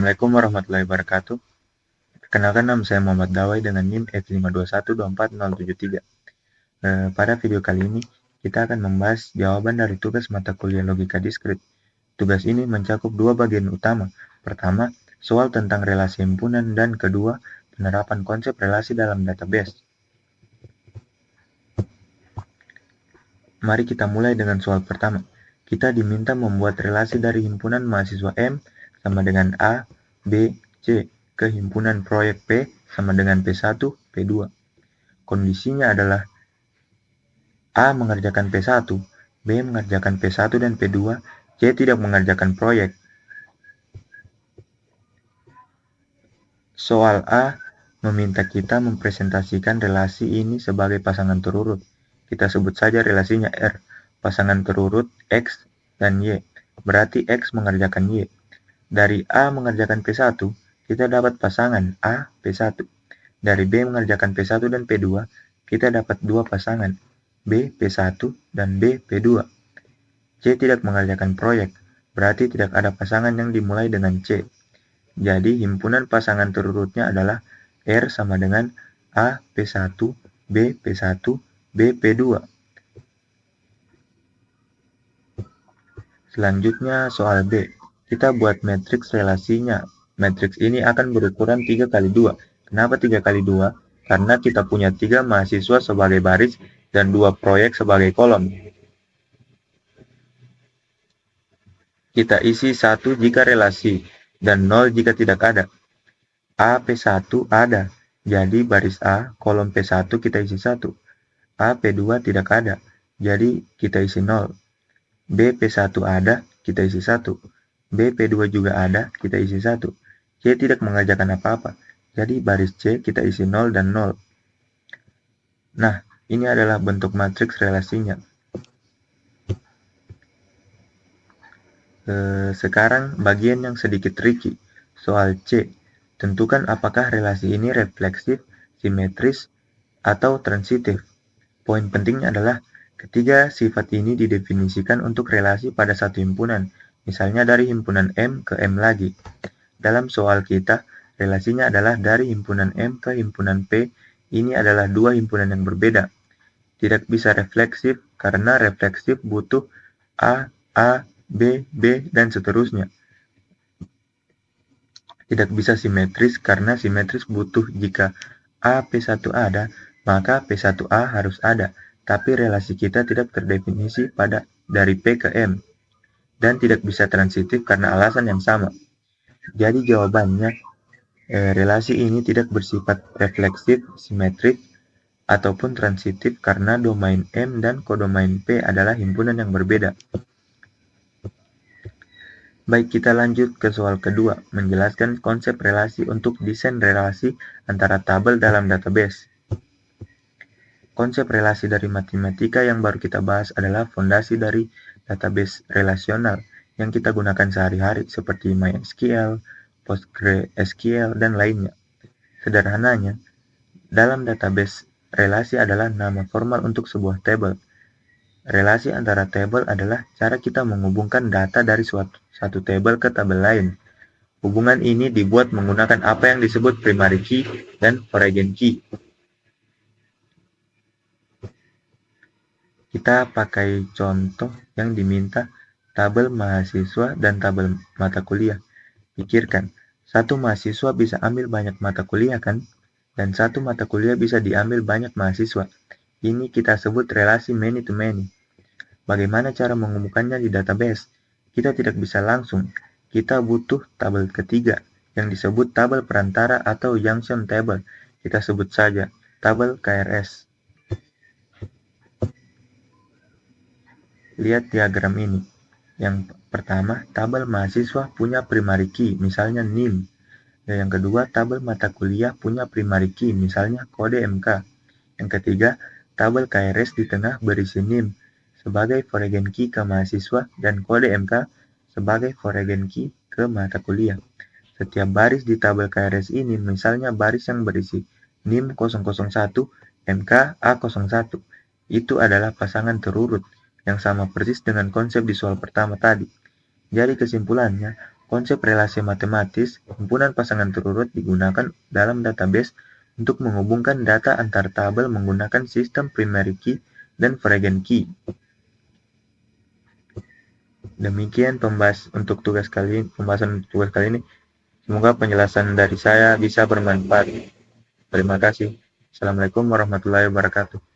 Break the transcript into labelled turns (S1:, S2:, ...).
S1: Assalamualaikum warahmatullahi wabarakatuh. Perkenalkan, nama saya Muhammad Dawai dengan NIM F521240073. Pada video kali ini, kita akan membahas jawaban dari tugas mata kuliah logika diskrit. Tugas ini mencakup dua bagian utama. Pertama, soal tentang relasi himpunan, dan kedua, penerapan konsep relasi dalam database. Mari kita mulai dengan soal pertama. Kita diminta membuat relasi dari himpunan mahasiswa M sama dengan A, B, C ke himpunan proyek P sama dengan P1, P2. Kondisinya adalah A mengerjakan P1, B mengerjakan P1 dan P2, C tidak mengerjakan proyek. Soal A meminta kita mempresentasikan relasi ini sebagai pasangan terurut. Kita sebut saja relasinya R, pasangan terurut X dan Y. Berarti X mengerjakan Y. Dari A mengerjakan P1, kita dapat pasangan A, P1. Dari B mengerjakan P1 dan P2, kita dapat dua pasangan, B, P1 dan B, P2. C tidak mengerjakan proyek, berarti tidak ada pasangan yang dimulai dengan C. Jadi, himpunan pasangan terurutnya adalah R sama dengan A, P1, B, P1, B, P2. Selanjutnya, soal B. Kita buat matriks relasinya. Matriks ini akan berukuran 3 kali 2. Kenapa 3 kali 2? Karena kita punya 3 mahasiswa sebagai baris dan 2 proyek sebagai kolom. Kita isi 1 jika relasi dan 0 jika tidak ada. A P1 ada, jadi baris A, kolom P1 kita isi 1. A P2 tidak ada, jadi kita isi 0. B P1 ada, kita isi 1. B P2 juga ada, kita isi 1. C tidak mengerjakan apa-apa, jadi baris C kita isi 0 dan 0. Nah, ini adalah bentuk matriks relasinya. Sekarang bagian yang sedikit tricky, soal C. Tentukan apakah relasi ini refleksif, simetris, atau transitif. Poin pentingnya adalah ketiga sifat ini didefinisikan untuk relasi pada satu himpunan, misalnya dari himpunan M ke M lagi. Dalam soal kita, relasinya adalah dari himpunan M ke himpunan P. Ini adalah dua himpunan yang berbeda. Tidak bisa refleksif karena refleksif butuh A, B, B, dan seterusnya. Tidak bisa simetris karena simetris butuh jika A P1 ada, maka P1A harus ada, tapi relasi kita tidak terdefinisi pada dari P ke M, dan tidak bisa transitif karena alasan yang sama. Jadi jawabannya, relasi ini tidak bersifat refleksif, simetrik, ataupun transitif karena domain M dan kodomain P adalah himpunan yang berbeda. Baik, kita lanjut ke soal kedua, menjelaskan konsep relasi untuk desain relasi antara tabel dalam database. Konsep relasi dari matematika yang baru kita bahas adalah fondasi dari database relasional yang kita gunakan sehari-hari seperti MySQL, PostgreSQL, dan lainnya. Sederhananya, dalam database, relasi adalah nama formal untuk sebuah tabel. Relasi antara tabel adalah cara kita menghubungkan data dari satu tabel ke tabel lain. Hubungan ini dibuat menggunakan apa yang disebut primary key dan foreign key. Kita pakai contoh yang diminta tabel mahasiswa dan tabel mata kuliah. Pikirkan, satu mahasiswa bisa ambil banyak mata kuliah kan? Dan satu mata kuliah bisa diambil banyak mahasiswa. Ini kita sebut relasi many to many. Bagaimana cara menghubungkannya di database? Kita tidak bisa langsung. Kita butuh tabel ketiga yang disebut tabel perantara atau junction table. Kita sebut saja tabel KRS. Lihat diagram ini. Yang pertama, tabel mahasiswa punya primary key, misalnya NIM. Dan yang kedua, tabel mata kuliah punya primary key, misalnya kode MK. Yang ketiga, tabel KRS di tengah berisi NIM sebagai foreign key ke mahasiswa dan kode MK sebagai foreign key ke mata kuliah. Setiap baris di tabel KRS ini misalnya baris yang berisi NIM 001, MK A01. Itu adalah pasangan terurut yang sama persis dengan konsep di soal pertama tadi. Jadi kesimpulannya, Konsep relasi matematis, himpunan pasangan terurut digunakan dalam database untuk menghubungkan data antar tabel menggunakan sistem primary key dan foreign key. Demikian pembahasan untuk tugas kali ini. Semoga penjelasan dari saya bisa bermanfaat. Terima kasih. Assalamualaikum warahmatullahi wabarakatuh.